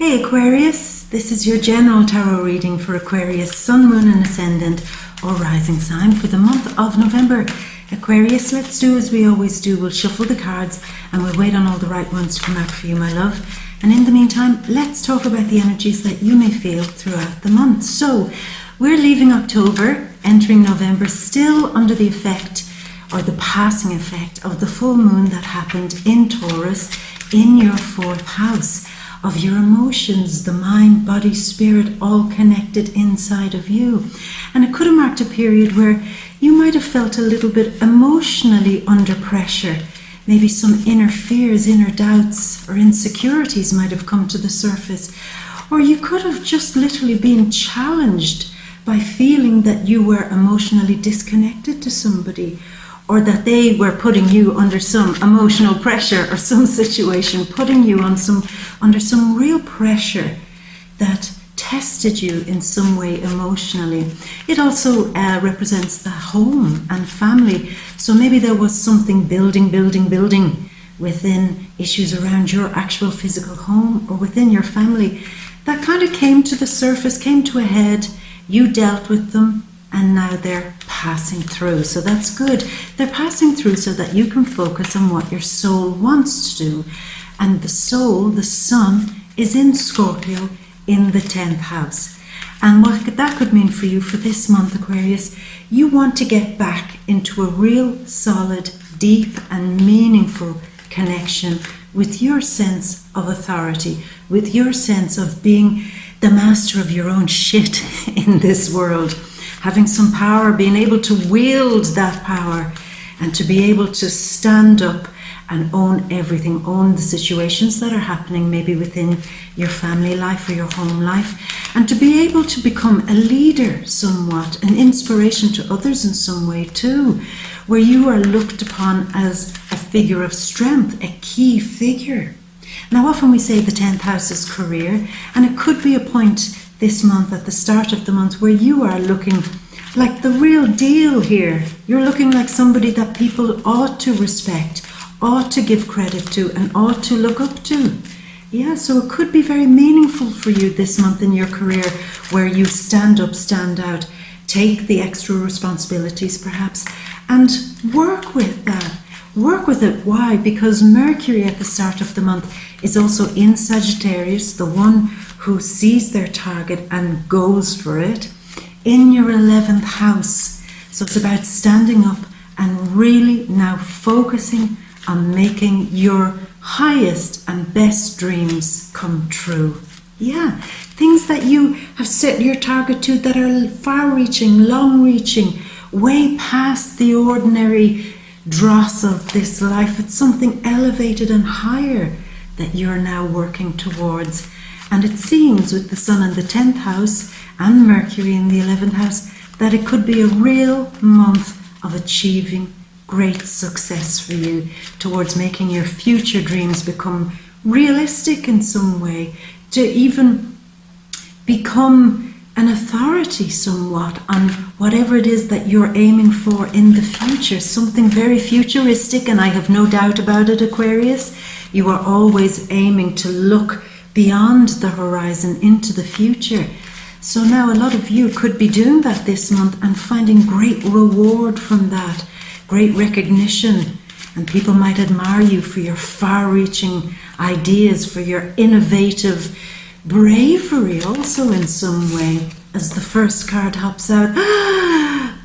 Hey Aquarius, this is your general tarot reading for Aquarius, Sun, Moon and Ascendant or Rising sign for the month of November. Aquarius, let's do as we always do. We'll shuffle the cards and we'll wait on all the right ones to come out for you, my love. And in the meantime, let's talk about the energies that you may feel throughout the month. So, we're leaving October, entering November, still under the effect or the passing effect of the full moon that happened in Taurus in your 4th house. Of your emotions, the mind, body, spirit, all connected inside of you. And it could have marked a period where you might have felt a little bit emotionally under pressure. Maybe some inner fears, inner doubts, or insecurities might have come to the surface. Or you could have just literally been challenged by feeling that you were emotionally disconnected to somebody, or that they were putting you under some emotional pressure or some situation, putting you on under some real pressure that tested you in some way emotionally. It also represents the home and family. So maybe there was something building within issues around your actual physical home or within your family that kind of came to the surface, came to a head. You dealt with them and now they're passing through. So that's good. They're passing through so that you can focus on what your soul wants to do. And the soul, the sun, is in Scorpio in the 10th house. And what that could mean for you for this month, Aquarius, you want to get back into a real solid, deep and meaningful connection with your sense of authority, with your sense of being the master of your own shit in this world. Having some power, being able to wield that power and to be able to stand up and own everything, own the situations that are happening maybe within your family life or your home life, and to be able to become a leader somewhat, an inspiration to others in some way too, where you are looked upon as a figure of strength, a key figure. Now often we say the 10th house is career, and it could be a point this month, at the start of the month, where you are looking like the real deal here. You're looking like somebody that people ought to respect, ought to give credit to, and ought to look up to. Yeah, so it could be very meaningful for you this month in your career, where you stand up, stand out, take the extra responsibilities perhaps, and work with that. Work with it. Why? Because Mercury at the start of the month is also in Sagittarius, the one who sees their target and goes for it, in your 11th house. So it's about standing up and really now focusing on making your highest and best dreams come true. Yeah, things that you have set your target to that are far-reaching, long-reaching, way past the ordinary dross of this life. It's something elevated and higher that you're now working towards. And it seems with the sun in the 10th house and Mercury in the 11th house that it could be a real month of achieving great success for you towards making your future dreams become realistic in some way, to even become an authority somewhat on whatever it is that you're aiming for in the future, something very futuristic. And I have no doubt about it, Aquarius, you are always aiming to look beyond the horizon into the future. So now a lot of you could be doing that this month and finding great reward from that, great recognition, and people might admire you for your far-reaching ideas, for your innovative bravery also in some way. As the first card hops out,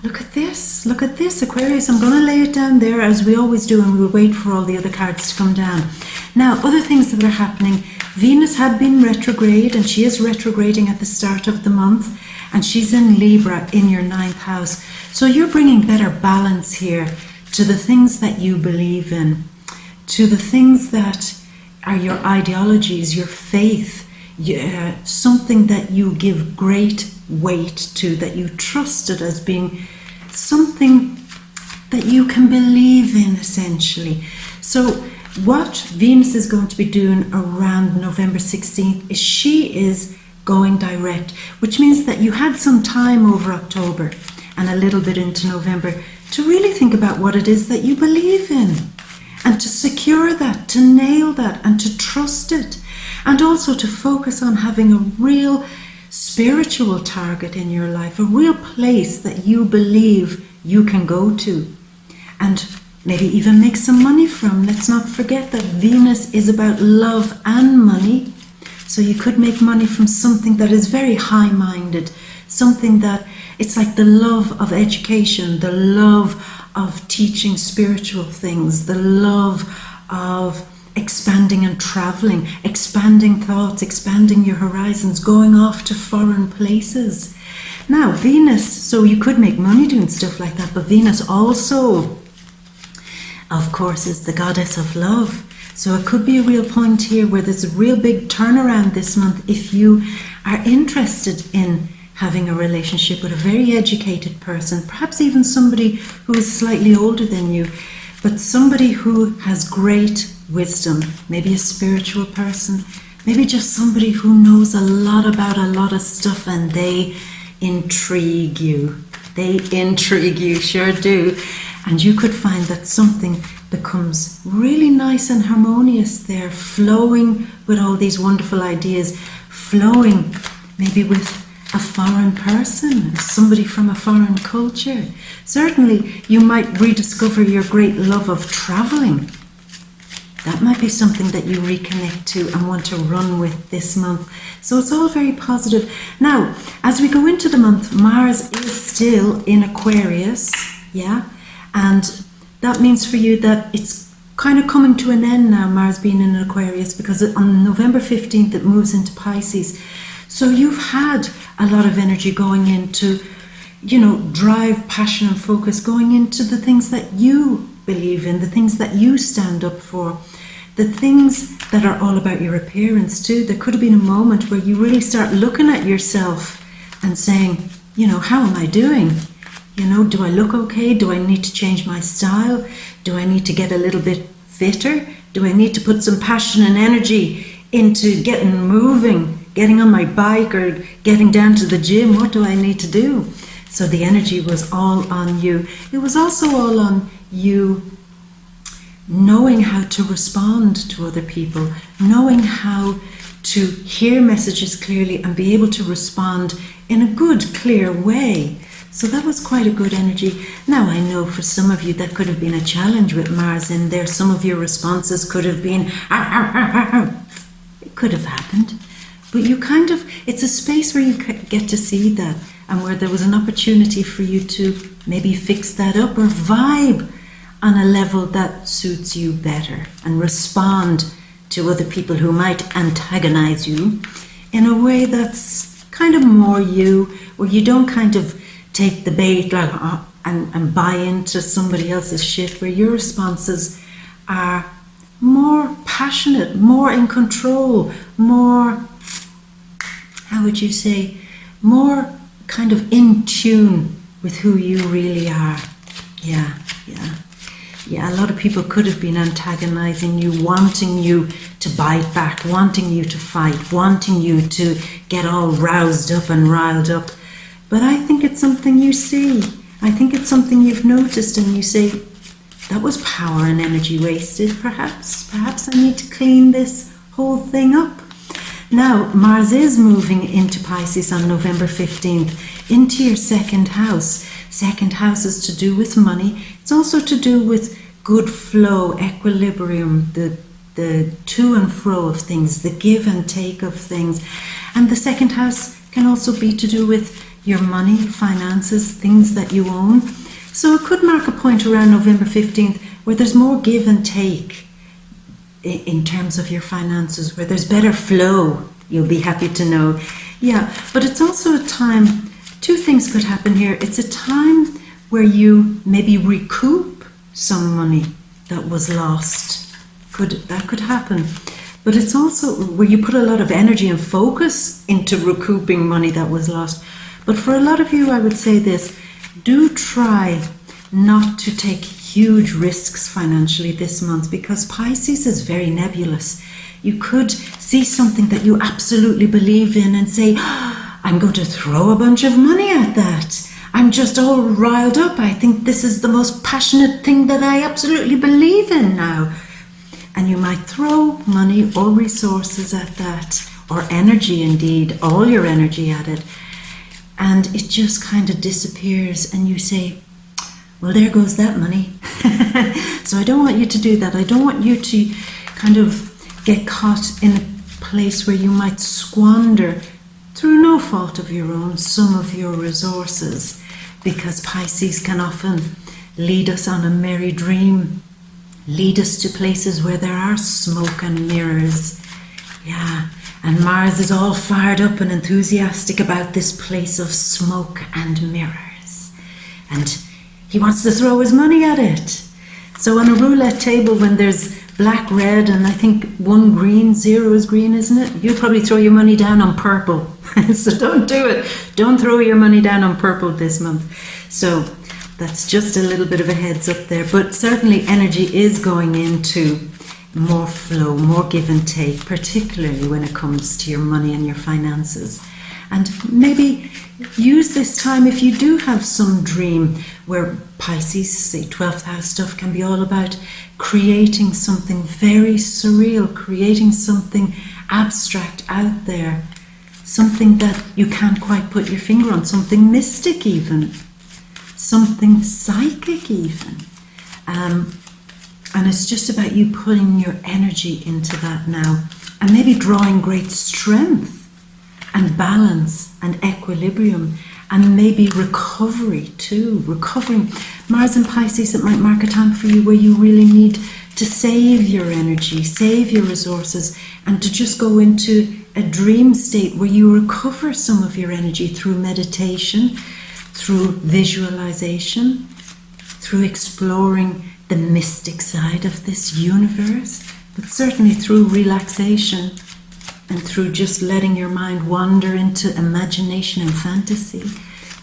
look at this, Aquarius. I'm going to lay it down there as we always do, and we'll wait for all the other cards to come down. Now, other things that are happening. Venus had been retrograde, and she is retrograding at the start of the month, and she's in Libra in your 9th house. So you're bringing better balance here to the things that you believe in, to the things that are your ideologies, your faith, something that you give great weight to, that you trusted as being something that you can believe in, essentially. So what Venus is going to be doing around November 16th is she is going direct, which means that you had some time over October and a little bit into November to really think about what it is that you believe in, and to secure that, to nail that, and to trust it. and also to focus on having a real spiritual target in your life, a real place that you believe you can go to, and maybe even make some money from. Let's not forget that Venus is about love and money. So you could make money from something that is very high-minded, something that it's like the love of education, the love of teaching spiritual things, the love of expanding and traveling, expanding thoughts, expanding your horizons, going off to foreign places. Now, Venus, so you could make money doing stuff like that, but Venus also, of course, is the goddess of love. So it could be a real point here where there's a real big turnaround this month if you are interested in having a relationship with a very educated person, perhaps even somebody who is slightly older than you, but somebody who has great wisdom, maybe a spiritual person, maybe just somebody who knows a lot about a lot of stuff, and they intrigue you. They intrigue you, sure do. And you could find that something becomes really nice and harmonious there, flowing with all these wonderful ideas, flowing maybe with a foreign person, somebody from a foreign culture. Certainly, you might rediscover your great love of traveling. That might be something that you reconnect to and want to run with this month. So it's all very positive. Now, as we go into the month, Mars is still in Aquarius, yeah? And that means for you that it's kind of coming to an end now, Mars being in Aquarius, because on November 15th it moves into Pisces. So you've had a lot of energy going into, drive, passion and focus, going into the things that you believe in, the things that you stand up for, the things that are all about your appearance too. There could have been a moment where you really start looking at yourself and saying, how am I doing? Do I look okay? Do I need to change my style? Do I need to get a little bit fitter? Do I need to put some passion and energy into getting moving, getting on my bike or getting down to the gym? What do I need to do? So the energy was all on you. It was also all on you knowing how to respond to other people, knowing how to hear messages clearly and be able to respond in a good, clear way. So that was quite a good energy. Now, I know for some of you that could have been a challenge with Mars in there. Some of your responses could have been, it could have happened. But it's a space where you get to see that, and where there was an opportunity for you to maybe fix that up or vibe on a level that suits you better and respond to other people who might antagonize you in a way that's kind of more you, where you don't kind of take the bait and buy into somebody else's shit, where your responses are more passionate, more in control, more, how would you say, more kind of in tune with who you really are. Yeah. A lot of people could have been antagonizing you, wanting you to bite back, wanting you to fight, wanting you to get all roused up and riled up. But I think it's something you see. I think it's something you've noticed and you say, that was power and energy wasted, perhaps. Perhaps I need to clean this whole thing up. Now, Mars is moving into Pisces on November 15th, into your second house. Second house is to do with money. It's also to do with good flow, equilibrium, the to and fro of things, the give and take of things. And the second house can also be to do with your money, finances, things that you own. So it could mark a point around November 15th where there's more give and take in terms of your finances, where there's better flow, you'll be happy to know. Yeah, but it's also a time, two things could happen here. It's a time where you maybe recoup some money that was lost. That could happen. But it's also where you put a lot of energy and focus into recouping money that was lost. But for a lot of you, I would say this, do try not to take huge risks financially this month, because Pisces is very nebulous. You could see something that you absolutely believe in and say, I'm going to throw a bunch of money at that. I'm just all riled up. I think this is the most passionate thing that I absolutely believe in now. and you might throw money or resources at that, or energy indeed, all your energy at it, and it just kind of disappears, and you say, well, there goes that money. So I don't want you to do that. I don't want you to kind of get caught in a place where you might squander, through no fault of your own, some of your resources, because Pisces can often lead us on a merry dream, lead us to places where there are smoke and mirrors. Yeah, and Mars is all fired up and enthusiastic about this place of smoke and mirrors, and he wants to throw his money at it. So on a roulette table, when there's black, red, and I think 1 green, 0 is green, isn't it? You'll probably throw your money down on purple. So don't do it. Don't throw your money down on purple this month. So that's just a little bit of a heads up there. But certainly energy is going into more flow, more give and take, particularly when it comes to your money and your finances. And maybe use this time, if you do have some dream where Pisces, say 12th house stuff, can be all about creating something very surreal, creating something abstract out there, something that you can't quite put your finger on, something mystic even, something psychic even. And it's just about you putting your energy into that now, and maybe drawing great strength and balance and equilibrium, and maybe recovery too. Recovering. Mars and Pisces, it might mark a time for you where you really need to save your energy, save your resources, and to just go into a dream state where you recover some of your energy through meditation, through visualization, through exploring the mystic side of this universe, but certainly through relaxation and through just letting your mind wander into imagination and fantasy.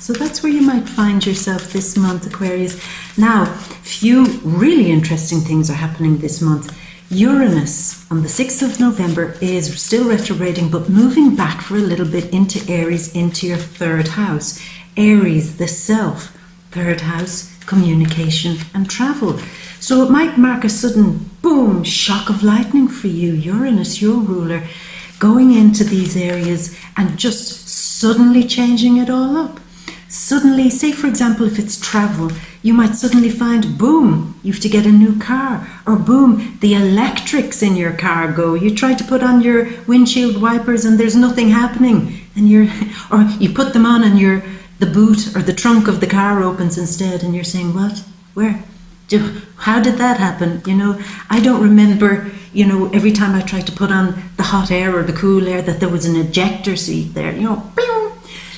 So that's where you might find yourself this month, Aquarius. Now, few really interesting things are happening this month. Uranus on the 6th of November is still retrograding, but moving back for a little bit into Aries, into your 3rd house. Aries, the self. 3rd house, communication and travel. So it might mark a sudden boom, shock of lightning for you, Uranus, your ruler, going into these areas and just suddenly changing it all up. Suddenly, say for example, if it's travel, you might suddenly find, boom, you have to get a new car, or boom, the electrics in your car go. You try to put on your windshield wipers and there's nothing happening, and or you put them on and the boot or the trunk of the car opens instead, and you're saying, what? Where? How did that happen? I don't remember, every time I tried to put on the hot air or the cool air, that there was an ejector seat there,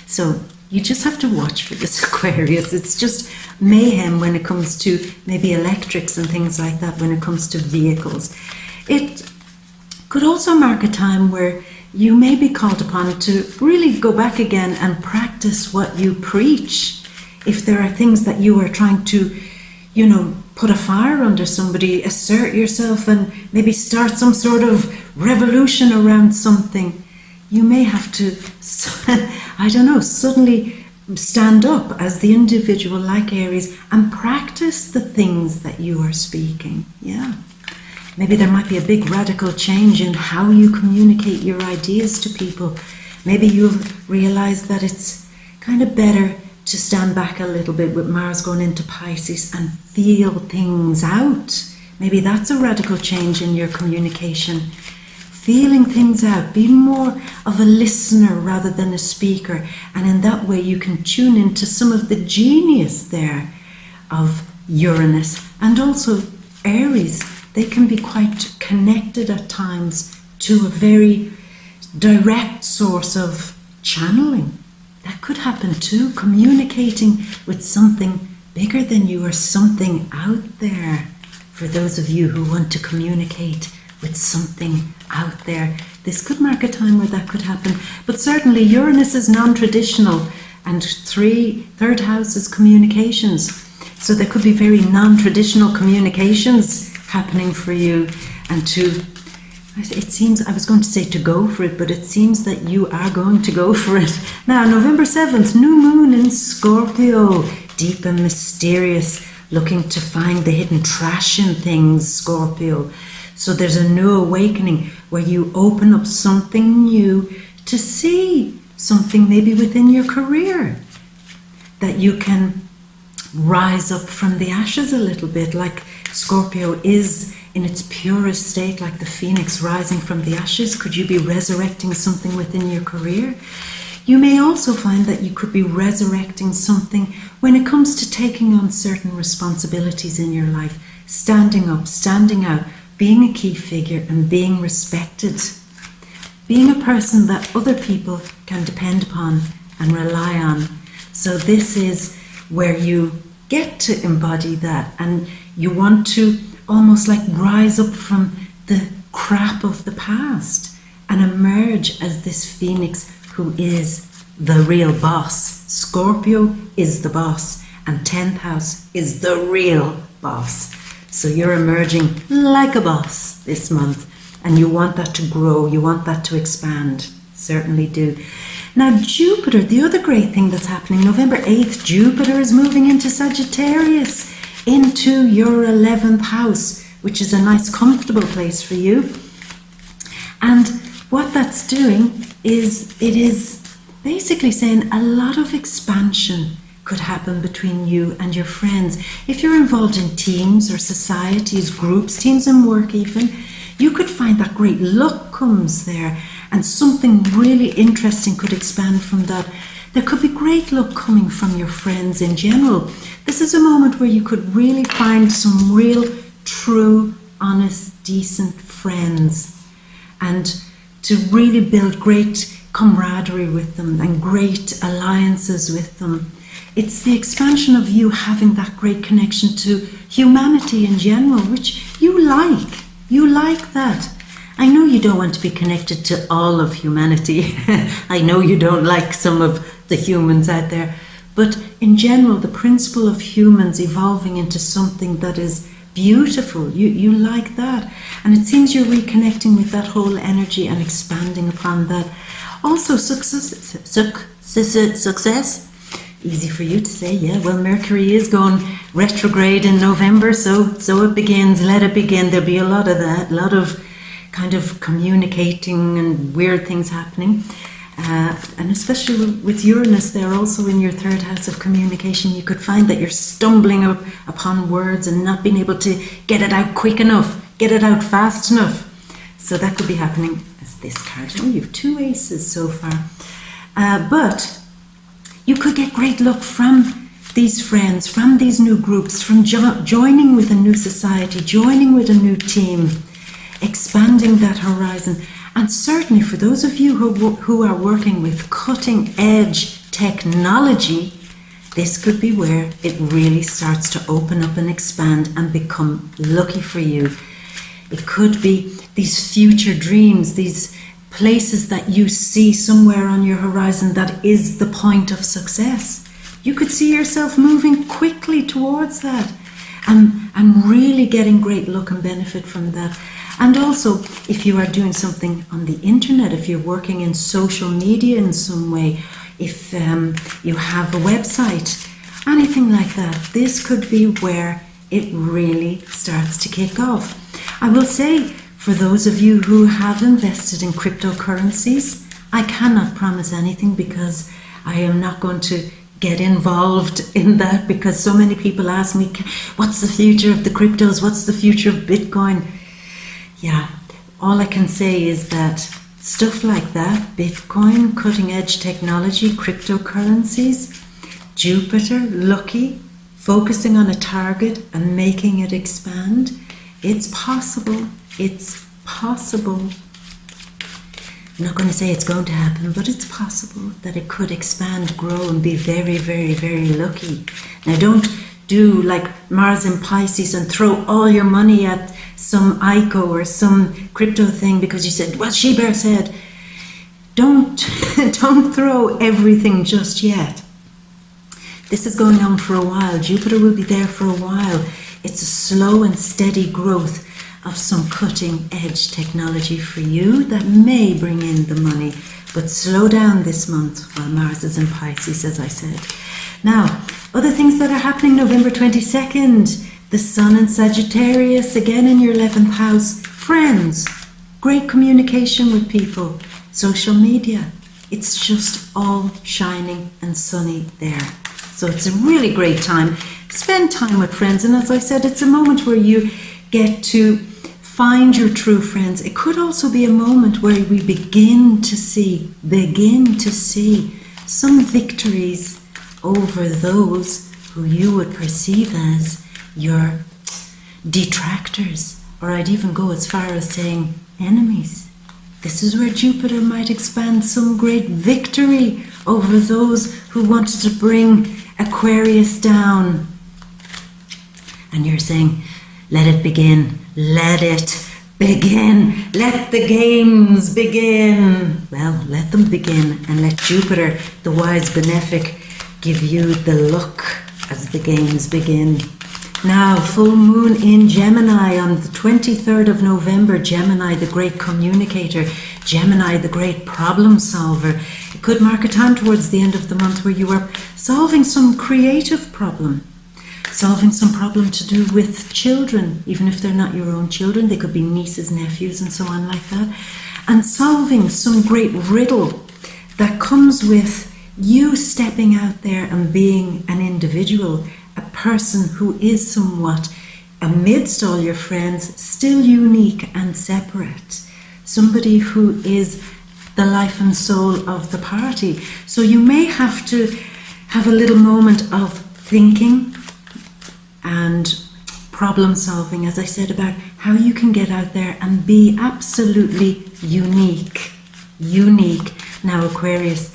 So you just have to watch for this, Aquarius. It's just mayhem when it comes to maybe electrics and things like that, when it comes to vehicles. It could also mark a time where you may be called upon to really go back again and practice what you preach. If there are things that you are trying to, put a fire under somebody, assert yourself and maybe start some sort of revolution around something, you may have to, suddenly stand up as the individual like Aries and practice the things that you are speaking. Yeah. Maybe there might be a big radical change in how you communicate your ideas to people. Maybe you'll realize that it's kind of better to stand back a little bit with Mars going into Pisces and feel things out. Maybe that's a radical change in your communication. Feeling things out. Be more of a listener rather than a speaker. And in that way you can tune into some of the genius there of Uranus. And also Aries. They can be quite connected at times to a very direct source of channeling. That could happen too, communicating with something bigger than you or something out there. For those of you who want to communicate with something out there, this could mark a time where that could happen. But certainly Uranus is non-traditional, and 3rd house is communications. So there could be very non-traditional communications happening for you, and it seems, I was going to say to go for it, but it seems that you are going to go for it. Now, November 7th, new moon in Scorpio, deep and mysterious, looking to find the hidden trash in things, Scorpio. So there's a new awakening where you open up something new to see something maybe within your career, that you can rise up from the ashes a little bit, like Scorpio is in its purest state, like the phoenix rising from the ashes. Could you be resurrecting something within your career? You may also find that you could be resurrecting something when it comes to taking on certain responsibilities in your life, standing up, standing out, being a key figure and being respected, being a person that other people can depend upon and rely on. So this is where you get to embody that, and you want to almost like rise up from the crap of the past and emerge as this phoenix who is the real boss. Scorpio is the boss, and 10th house is the real boss. So you're emerging like a boss this month, and you want that to grow, you want that to expand. Certainly do. Now Jupiter, the other great thing that's happening, November 8th, Jupiter is moving into Sagittarius, into your 11th house, which is a nice comfortable place for you. And what that's doing is, it is basically saying a lot of expansion could happen between you and your friends. If you're involved in teams or societies, groups, teams and work even, you could find that great luck comes there, and something really interesting could expand from that. There could be great luck coming from your friends in general. This is a moment where you could really find some real, true, honest, decent friends, and to really build great camaraderie with them and great alliances with them. It's the expansion of you having that great connection to humanity in general, which you like. You like that. I know you don't want to be connected to all of humanity. I know you don't like some of the humans out there. But in general, the principle of humans evolving into something that is beautiful, you like that. And it seems you're reconnecting with that whole energy and expanding upon that. Also, success, easy for you to say, yeah, well, Mercury is going retrograde in November, so it begins, let it begin. There'll be a lot of that, a lot of kind of communicating and weird things happening. And especially with Uranus there also in your 3rd house of communication, you could find that you're stumbling upon words and not being able to get it out quick enough, get it out fast enough. So that could be happening as this card. Oh, you have 2 aces so far. But you could get great luck from these friends, from these new groups, from joining with a new society, joining with a new team, expanding that horizon. And certainly for those of you who are working with cutting edge technology, this could be where it really starts to open up and expand and become lucky for you. It could be these future dreams, these places that you see somewhere on your horizon that is the point of success. You could see yourself moving quickly towards that and really getting great luck and benefit from that. And also, if you are doing something on the internet, if you're working in social media in some way, if you have a website, anything like that, this could be where it really starts to kick off. I will say, for those of you who have invested in cryptocurrencies, I cannot promise anything because I am not going to get involved in that, because so many people ask me, what's the future of the cryptos? What's the future of Bitcoin? Yeah, all I can say is that stuff like that, Bitcoin, cutting edge technology, cryptocurrencies, Jupiter, lucky, focusing on a target and making it expand, it's possible. It's possible. I'm not going to say it's going to happen, but it's possible that it could expand, grow, and be very, very, very lucky. Now, don't do like Mars in Pisces and throw all your money at some ICO or some crypto thing because you said, well, She Bear said. Don't throw everything just yet. This is going on for a while. Jupiter will be there for a while. It's a slow and steady growth of some cutting edge technology for you that may bring in the money, but slow down this month while Mars is in Pisces, as I said. Now, other things that are happening November 22nd, the Sun in Sagittarius, again in your 11th house, Friends, great communication with people, social media. It's just all shining and sunny there. So it's a really great time. Spend time with friends. And as I said, it's a moment where you get to find your true friends. It could also be a moment where we begin to see some victories over those who you would perceive as your detractors, or I'd even go as far as saying enemies. This is where Jupiter might expand some great victory over those who wanted to bring Aquarius down. And you're saying, let it begin, let it begin, let the games begin. Well, let them begin, and let Jupiter, the wise benefic, give you the luck as the games begin. Now, full moon in Gemini on the 23rd of November. Gemini, the great communicator. Gemini, the great problem solver. It could mark a time towards the end of the month where you are solving some creative problem. Solving some problem to do with children, even if they're not your own children. They could be nieces, nephews, and so on like that. And solving some great riddle that comes with you stepping out there and being an individual, a person who is somewhat, amidst all your friends, still unique and separate. Somebody who is the life and soul of the party. So you may have to have a little moment of thinking and problem solving, as I said, about how you can get out there and be absolutely unique. Unique. Now, Aquarius,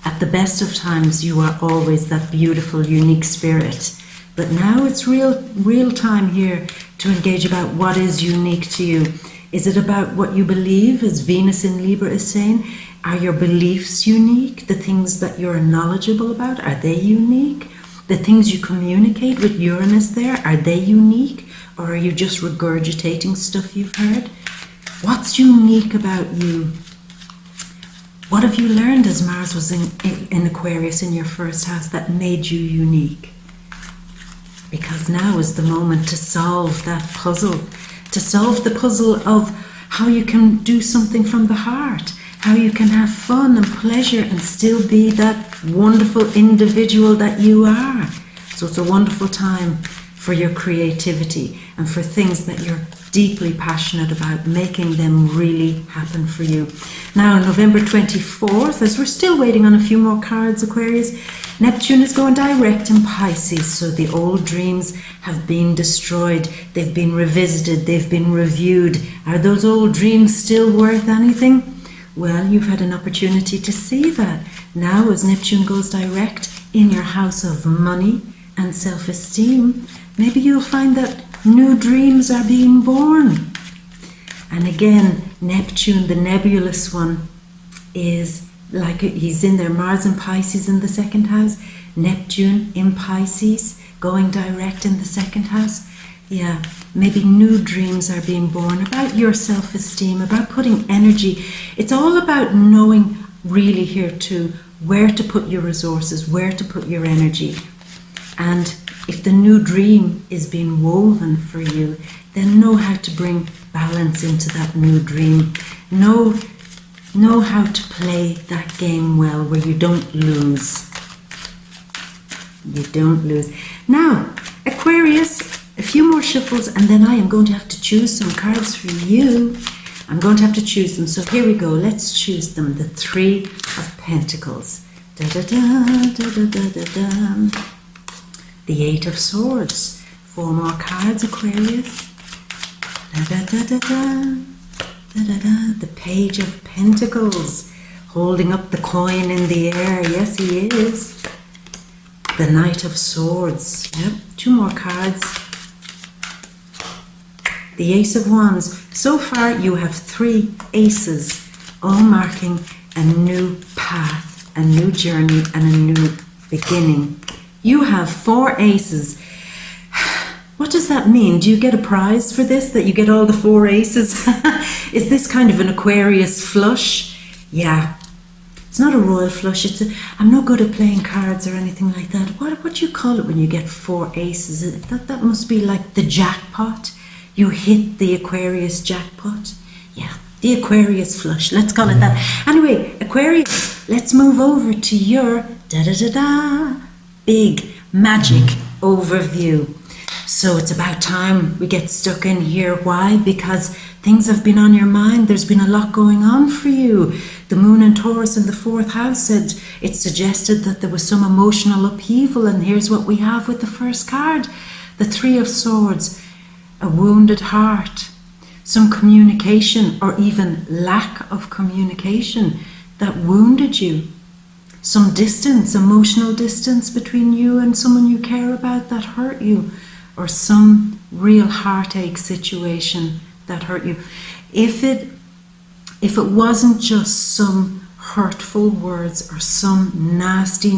at the best of times, you are always that beautiful, unique spirit. But now it's real time here to engage about what is unique to you. Is it about what you believe, as Venus in Libra is saying? Are your beliefs unique? The things that you're knowledgeable about, are they unique? The things you communicate with Uranus there, are they unique? Or are you just regurgitating stuff you've heard? What's unique about you? What have you learned as Mars was in Aquarius in your first house that made you unique? Because now is the moment to solve that puzzle. To solve the puzzle of how you can do something from the heart. How you can have fun and pleasure and still be that wonderful individual that you are. So it's a wonderful time for your creativity and for things that you're deeply passionate about, making them really happen for you. Now, on November 24th, as we're still waiting on a few more cards, Aquarius, Neptune is going direct in Pisces, so the old dreams have been destroyed, they've been revisited, they've been reviewed. Are those old dreams still worth anything? Well, you've had an opportunity to see that. Now, as Neptune goes direct in your house of money and self-esteem, maybe you'll find that new dreams are being born. And again, Neptune, the nebulous one, is like he's in there. Mars and Pisces in the second house. Neptune in Pisces, going direct in the second house. Yeah, maybe new dreams are being born about your self-esteem, about putting energy. It's all about knowing really here too where to put your resources, where to put your energy. And if the new dream is being woven for you, then know how to bring balance into that new dream. Know how to play that game well, where you don't lose. You don't lose. Now, Aquarius, a few more shuffles, and then I am going to have to choose some cards for you. I'm going to have to choose them. So here we go. Let's choose them. The Three of Pentacles. Da da da da da da da da. The Eight of Swords. Four more cards, Aquarius. Da da da da da. Da da da. The Page of Pentacles, holding up the coin in the air. Yes, he is. The Knight of Swords. Yep. Two more cards. The Ace of Wands. So far you have three aces, all marking a new path, a new journey, and a new beginning. You have four aces. What does that mean? Do you get a prize for this, that you get all the four aces? Is this kind of an Aquarius flush? Yeah. It's not a royal flush. I'm no good at playing cards or anything like that. What do you call it when you get four aces? That must be like the jackpot. You hit the Aquarius jackpot. Yeah, the Aquarius flush, let's call it that. Anyway, Aquarius, let's move over to your big magic overview. So it's about time we get stuck in here. Why? Because things have been on your mind. There's been a lot going on for you. The moon in Taurus in the 4th house said it suggested that there was some emotional upheaval. And here's what we have with the first card. The 3 of Swords, a wounded heart, some communication or even lack of communication that wounded you. Some distance, emotional distance between you and someone you care about that hurt you. Or some real heartache situation that hurt you. If it wasn't just some hurtful words or some nasty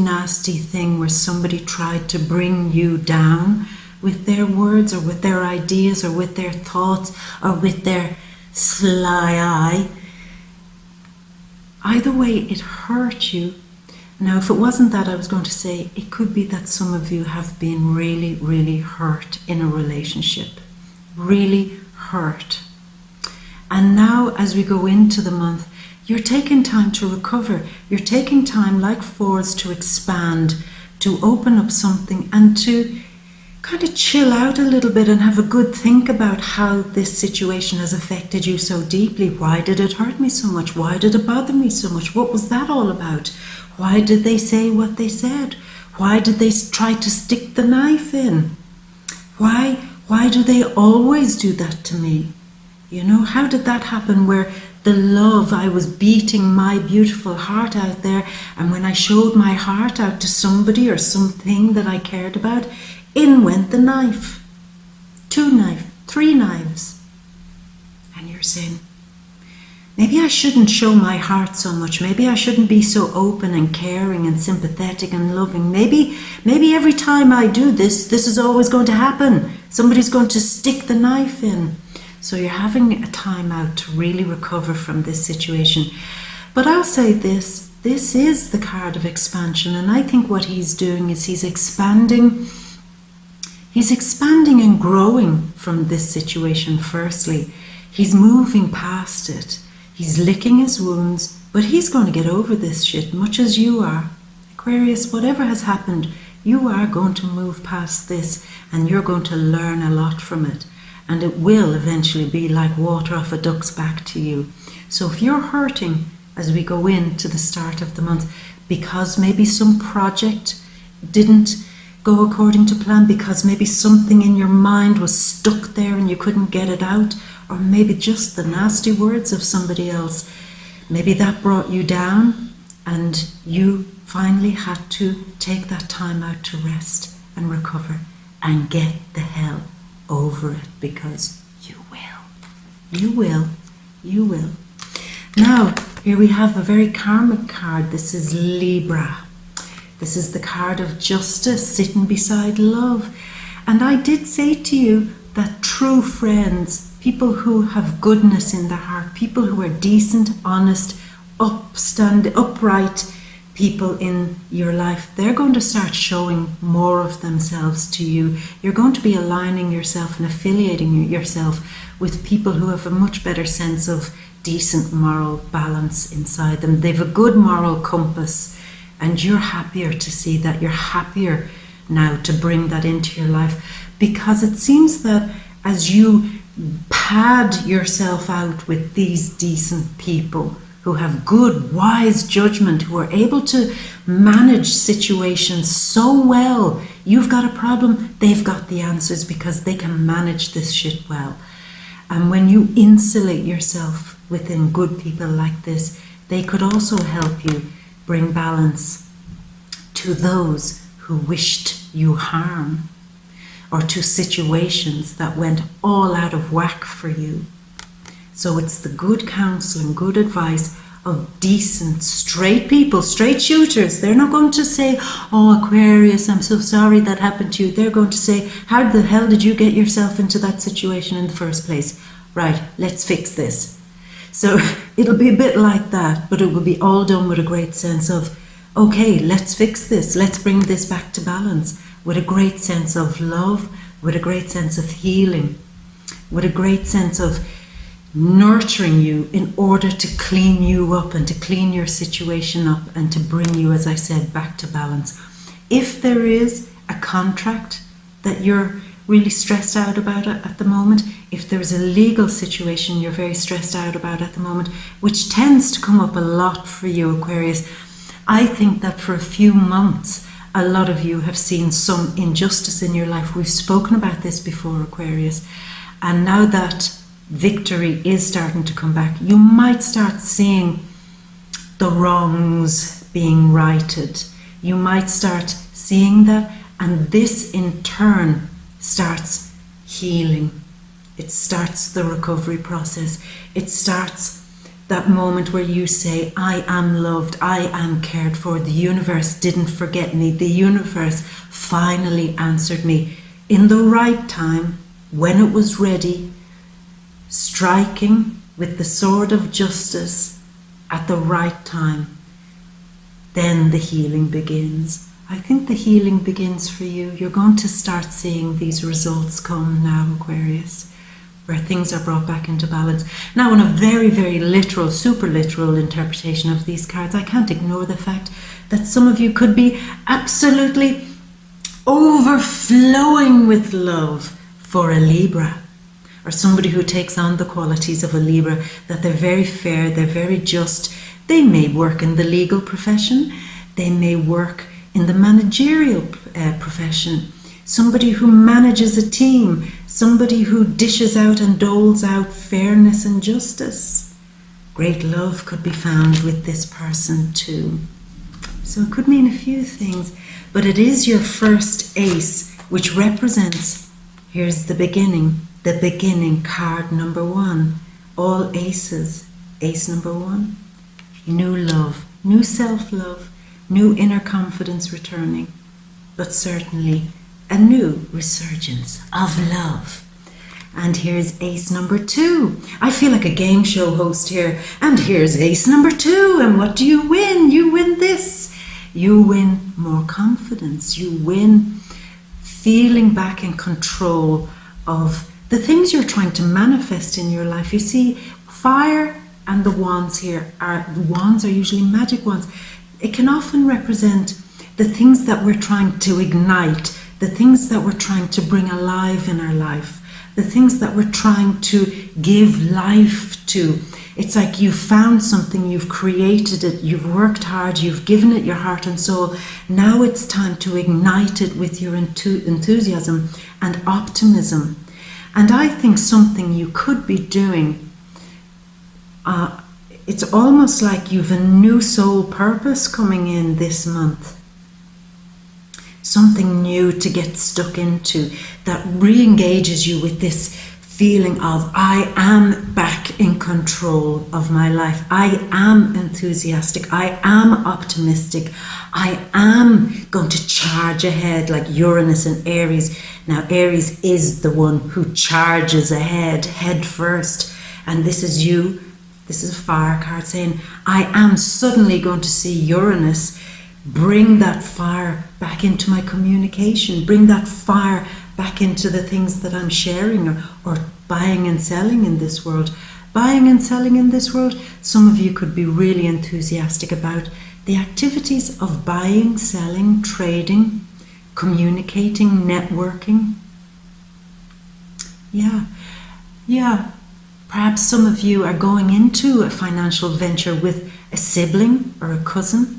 thing where somebody tried to bring you down with their words or with their ideas or with their thoughts or with their sly eye, either way it hurt you. Now, if it wasn't that, I was going to say it could be that some of you have been really hurt in a relationship. Really hurt. And now, as we go into the month, you're taking time to recover. You're taking time, like Fours, to expand, to open up something and to kind of chill out a little bit and have a good think about how this situation has affected you so deeply. Why did it hurt me so much? Why did it bother me so much? What was that all about? Why did they say what they said? Why did they try to stick the knife in? Why do they always do that to me? You know, how did that happen where the love, I was beating my beautiful heart out there, and when I showed my heart out to somebody or something that I cared about, in went the knife. 2 knives, 3 knives. And you're saying, maybe I shouldn't show my heart so much. Maybe I shouldn't be so open and caring and sympathetic and loving. Maybe every time I do this, this is always going to happen. Somebody's going to stick the knife in. So you're having a time out to really recover from this situation. But I'll say this is the card of expansion. And I think what he's doing is he's expanding and growing from this situation firstly. He's moving past it. He's licking his wounds, but he's going to get over this shit, much as you are. Aquarius, whatever has happened, you are going to move past this and you're going to learn a lot from it. And it will eventually be like water off a duck's back to you. So if you're hurting as we go into the start of the month, because maybe some project didn't go according to plan, because maybe something in your mind was stuck there and you couldn't get it out, or maybe just the nasty words of somebody else, maybe that brought you down and you finally had to take that time out to rest and recover and get the hell over it, because you will. Now, here we have a very karmic card. This is Libra. This is the card of justice sitting beside love. And I did say to you that true friends, people who have goodness in their heart, people who are decent, honest, upright people in your life, they're going to start showing more of themselves to you. You're going to be aligning yourself and affiliating yourself with people who have a much better sense of decent moral balance inside them. They've a good moral compass, and you're happier to see that. You're happier now to bring that into your life, because it seems that as you pad yourself out with these decent people who have good, wise judgment, who are able to manage situations so well. You've got a problem, they've got the answers because they can manage this shit well. And when you insulate yourself within good people like this, they could also help you bring balance to those who wished you harm, or to situations that went all out of whack for you. So it's the good counsel and good advice of decent, straight people, straight shooters. They're not going to say, oh, Aquarius, I'm so sorry that happened to you. They're going to say, how the hell did you get yourself into that situation in the first place? Right, let's fix this. So it'll be a bit like that, but it will be all done with a great sense of, okay, let's fix this. Let's bring this back to balance, with a great sense of love, with a great sense of healing. with a great sense of nurturing you in order to clean you up and to clean your situation up and to bring you, as I said, back to balance. If there is a contract that you're really stressed out about it at the moment, if there's a legal situation you're very stressed out about at the moment, which tends to come up a lot for you, Aquarius, I think that for a few months, a lot of you have seen some injustice in your life. We've spoken about this before, Aquarius. And now that victory is starting to come back, you might start seeing the wrongs being righted. You might start seeing that, and this in turn starts healing. It starts the recovery process. It starts that moment where you say, I am loved, I am cared for, the universe didn't forget me, the universe finally answered me in the right time, when it was ready, striking with the sword of justice at the right time. Then the healing begins. I think the healing begins for you. You're going to start seeing these results come now, Aquarius, where things are brought back into balance. Now, in a very, very literal, super literal interpretation of these cards, I can't ignore the fact that some of you could be absolutely overflowing with love for a Libra, or somebody who takes on the qualities of a Libra, that they're very fair, they're very just. They may work in the legal profession, they may work in the managerial profession, somebody who manages a team, somebody who dishes out and doles out fairness and justice. Great love could be found with this person too. So it could mean a few things, but it is your first ace, which represents, here's the beginning card number 1. All aces, ace number 1. New love, new self-love, new inner confidence returning, but certainly a new resurgence of love. And here's ace number 2. I feel like a game show host here. And here's ace number 2. And what do you win? You win this. You win more confidence. You win feeling back in control of the things you're trying to manifest in your life. You see, fire and the wands here the wands are usually magic wands. It can often represent the things that we're trying to ignite, the things that we're trying to bring alive in our life, the things that we're trying to give life to. It's like you've found something, you've created it, you've worked hard, you've given it your heart and soul. Now it's time to ignite it with your enthusiasm and optimism. And I think something you could be doing, it's almost like you've a new soul purpose coming in this month. Something new to get stuck into that re-engages you with this feeling of, I am back in control of my life. I am enthusiastic. I am optimistic. I am going to charge ahead like Uranus and Aries. Now, Aries is the one who charges ahead, head first. And this is you. This is a fire card saying, I am suddenly going to see Uranus bring that fire back into my communication, bring that fire back into the things that I'm sharing or buying and selling in this world. Buying and selling in this world, some of you could be really enthusiastic about the activities of buying, selling, trading, communicating, networking. Yeah. Perhaps some of you are going into a financial venture with a sibling or a cousin,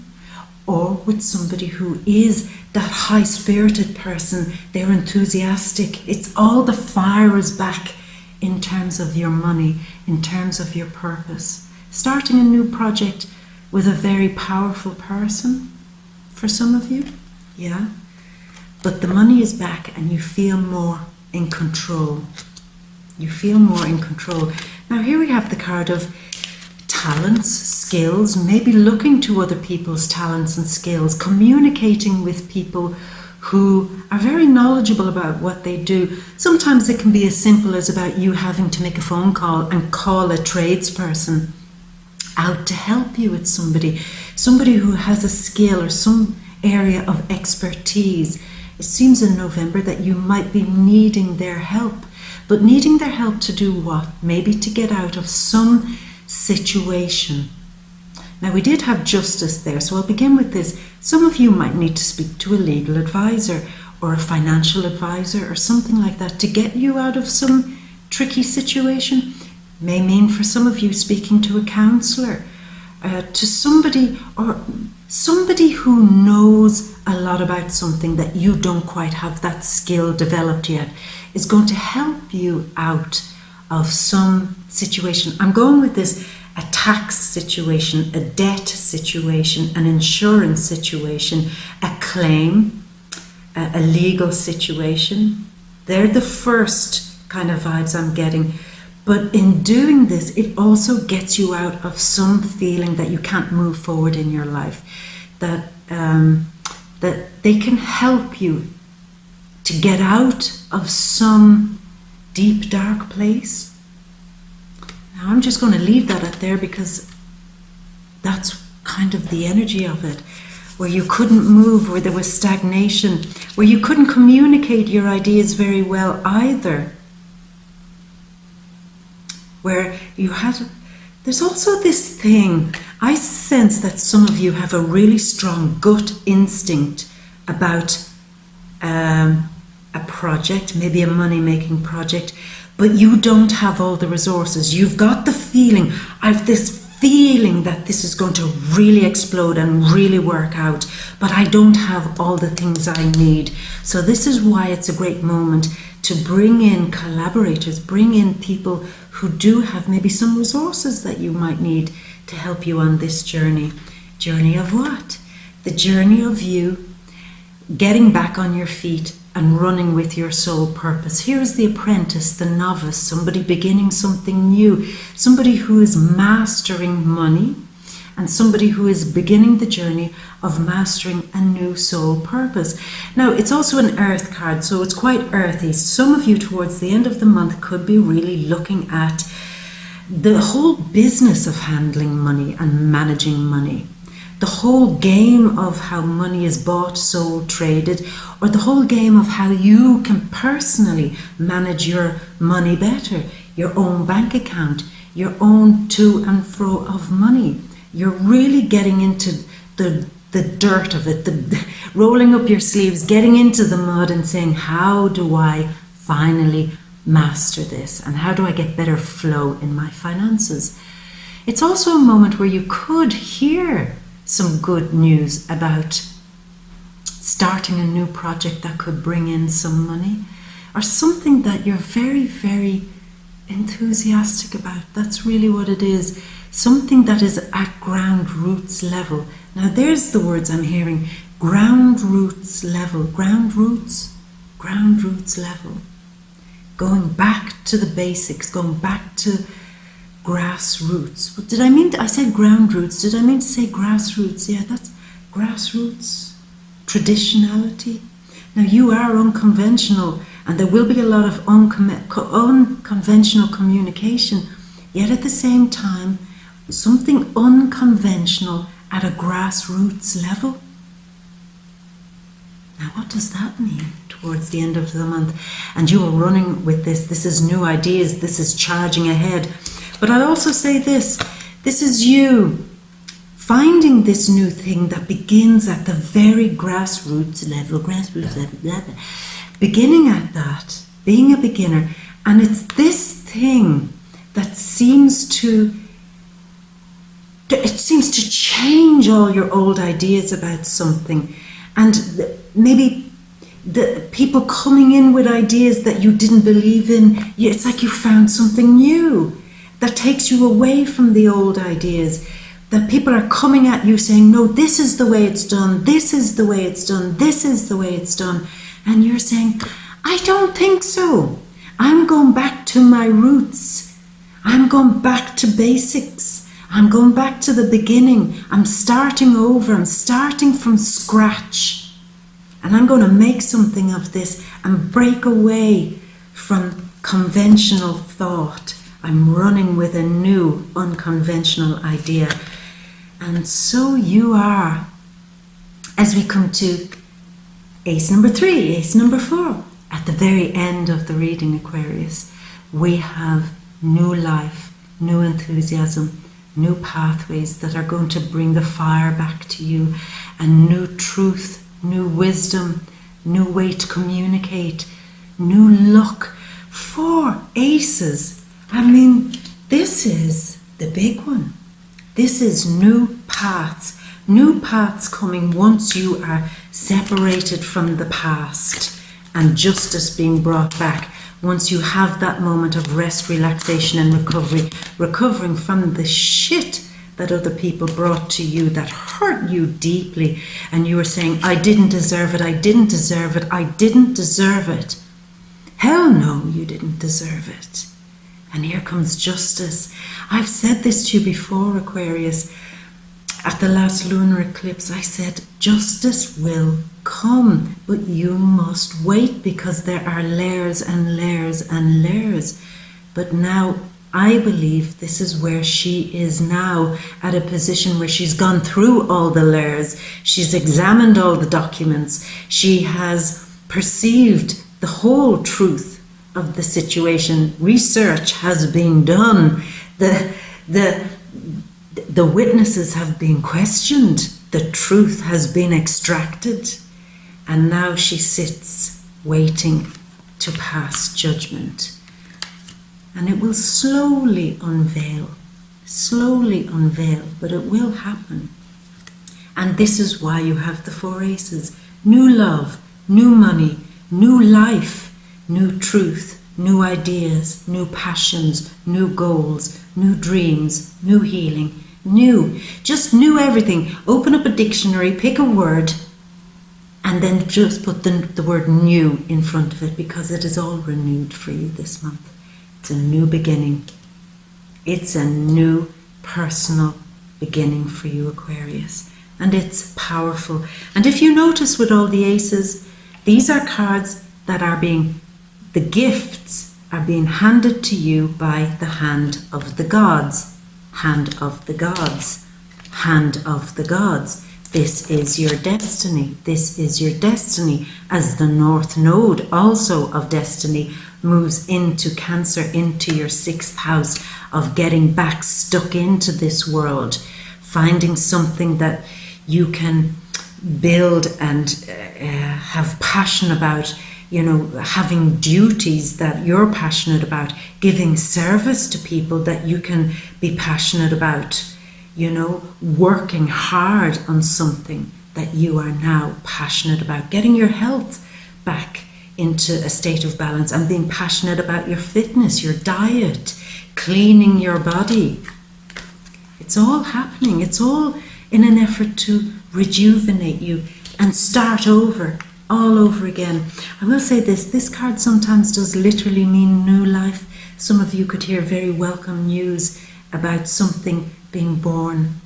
or with somebody who is that high-spirited person. They're enthusiastic. It's all the fire is back in terms of your money, in terms of your purpose. Starting a new project with a very powerful person for some of you, yeah. But the money is back and you feel more in control. You feel more in control. Now here we have the card of talents, skills, maybe looking to other people's talents and skills, communicating with people who are very knowledgeable about what they do. Sometimes it can be as simple as about you having to make a phone call and call a tradesperson out to help you with somebody who has a skill or some area of expertise. It seems in November that you might be needing their help. but needing their help to do what? Maybe to get out of some situation. Now, we did have justice there, so I'll begin with this. Some of you might need to speak to a legal advisor or a financial advisor or something like that to get you out of some tricky situation. May mean for some of you speaking to a counsellor, to somebody who knows a lot about something that you don't quite have that skill developed yet, is going to help you out of some situation. I'm going with this: a tax situation, a debt situation, an insurance situation, a claim, a legal situation. They're the first kind of vibes I'm getting. But in doing this, it also gets you out of some feeling that you can't move forward in your life, that they can help you to get out of some deep, dark place. Now, I'm just going to leave that at there because that's kind of the energy of it, where you couldn't move, where there was stagnation, where you couldn't communicate your ideas very well either. Where you had, there's also this thing, I sense that some of you have a really strong gut instinct about a project, maybe a money-making project, but you don't have all the resources. You've got the feeling, I've this feeling that this is going to really explode and really work out, but I don't have all the things I need. So this is why it's a great moment to bring in collaborators, bring in people who do have maybe some resources that you might need to help you on this journey. Journey of what? The journey of you getting back on your feet and running with your soul purpose. Here is the apprentice, the novice, somebody beginning something new, somebody who is mastering money, and somebody who is beginning the journey of mastering a new soul purpose. Now, it's also an earth card, so it's quite earthy. Some of you towards the end of the month could be really looking at the whole business of handling money and managing money. The whole game of how money is bought, sold, traded, or the whole game of how you can personally manage your money better, your own bank account, your own to and fro of money. You're really getting into the dirt of it, rolling up your sleeves, getting into the mud and saying, how do I finally master this? And how do I get better flow in my finances? It's also a moment where you could hear some good news about starting a new project that could bring in some money, or something that you're very, very enthusiastic about. That's really what it is. Something that is at ground roots level. Now there's the words I'm hearing. Ground roots level. Ground roots level. Going back to the basics, going back to grassroots. What did I mean? I said ground roots. Did I mean to say grassroots? Yeah, that's grassroots. Traditionality. Now you are unconventional, and there will be a lot of unconventional communication, yet at the same time, something unconventional at a grassroots level. Now, what does that mean towards the end of the month? And you are running with this. This is new ideas. This is charging ahead. But I'll also say this. This is you finding this new thing that begins at the very grassroots level, beginning at that, being a beginner. And it's this thing that seems to change all your old ideas about something, and maybe the people coming in with ideas that you didn't believe in. It's like you found something new that takes you away from the old ideas, that people are coming at you saying, no, this is the way it's done, this is the way it's done, this is the way it's done, and you're saying, I don't think so. I'm going back to my roots. I'm going back to basics. I'm going back to the beginning. I'm starting over. I'm starting from scratch. And I'm going to make something of this and break away from conventional thought. I'm running with a new unconventional idea. And so you are, as we come to ace number 3, ace number 4, at the very end of the reading, Aquarius. we have new life, new enthusiasm, new pathways that are going to bring the fire back to you, and new truth, new wisdom, new way to communicate, new luck. 4 aces. I mean, this is the big one. This is new paths coming once you are separated from the past, and justice being brought back. Once you have that moment of rest, relaxation and recovery, recovering from the shit that other people brought to you that hurt you deeply, and you were saying, I didn't deserve it, I didn't deserve it, I didn't deserve it. Hell no, you didn't deserve it. And here comes justice. I've said this to you before, Aquarius. At the last lunar eclipse, I said, justice will come, but you must wait, because there are layers and layers and layers. But now I believe this is where she is now, at a position where she's gone through all the layers. She's examined all the documents. She has perceived the whole truth of the situation. Research has been done. The witnesses have been questioned. The truth has been extracted. And now she sits waiting to pass judgment. And it will slowly unveil, but it will happen. And this is why you have the 4 aces. New love, new money, new life, new truth, new ideas, new passions, new goals, new dreams, new healing, just new everything. Open up a dictionary, pick a word, and then just put the word new in front of it, because it is all renewed for you this month. It's a new beginning. It's a new personal beginning for you, Aquarius. And it's powerful. And if you notice with all the aces, these are cards that are the gifts are being handed to you by the hand of the gods. Hand of the gods. Hand of the gods. This is your destiny. This is your destiny, as the North Node also of destiny moves into Cancer, into your 6th house of getting back stuck into this world, finding something that you can build and have passion about, having duties that you're passionate about, giving service to people that you can be passionate about, working hard on something that you are now passionate about, getting your health back into a state of balance, and being passionate about your fitness, your diet, cleaning your body. It's all happening. It's all in an effort to rejuvenate you and start over, all over again. I will say this card sometimes does literally mean new life. Some of you could hear very welcome news about something being born.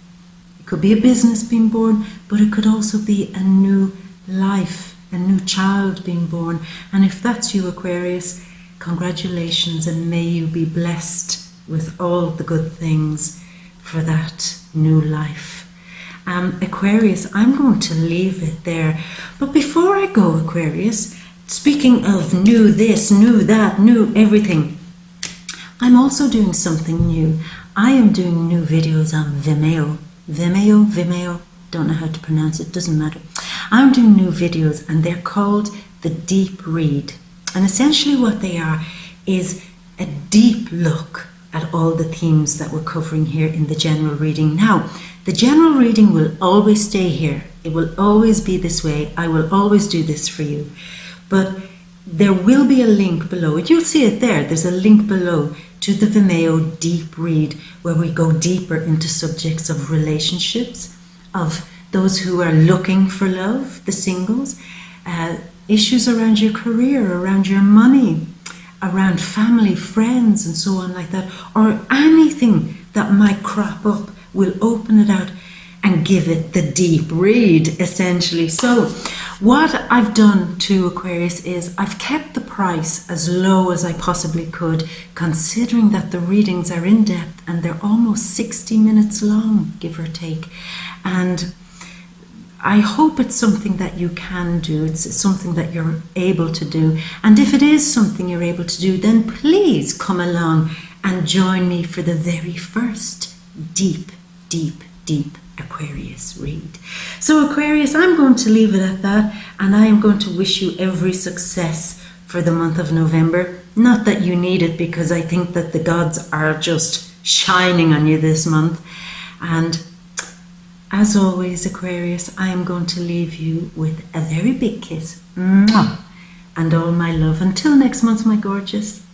It could be a business being born, but it could also be a new life, a new child being born. And if that's you, Aquarius, congratulations, and may you be blessed with all the good things for that new life. Aquarius, I'm going to leave it there. But before I go, Aquarius, speaking of new this, new that, new everything, I'm also doing something new. I am doing new videos on Vimeo. Vimeo, don't know how to pronounce it, doesn't matter. I'm doing new videos, and they're called the Deep Read. And essentially what they are is a deep look at all the themes that we're covering here in the general reading. Now, the general reading will always stay here. It will always be this way. I will always do this for you. But there will be a link below it. You'll see it there. There's a link below to the Vimeo Deep Read, where we go deeper into subjects of relationships, of those who are looking for love, the singles, issues around your career, around your money, around family, friends, and so on like that, or anything that might crop up. We'll open it out and give it the deep read, essentially. So what I've done to Aquarius is I've kept the price as low as I possibly could, considering that the readings are in depth and they're almost 60 minutes long, give or take. And I hope it's something that you can do. It's something that you're able to do. And if it is something you're able to do, then please come along and join me for the very first deep, deep, deep Aquarius read. So Aquarius, I'm going to leave it at that, and I am going to wish you every success for the month of November. Not that you need it, because I think that the gods are just shining on you this month. And as always, Aquarius, I am going to leave you with a very big kiss. Mwah! And all my love. Until next month, my gorgeous.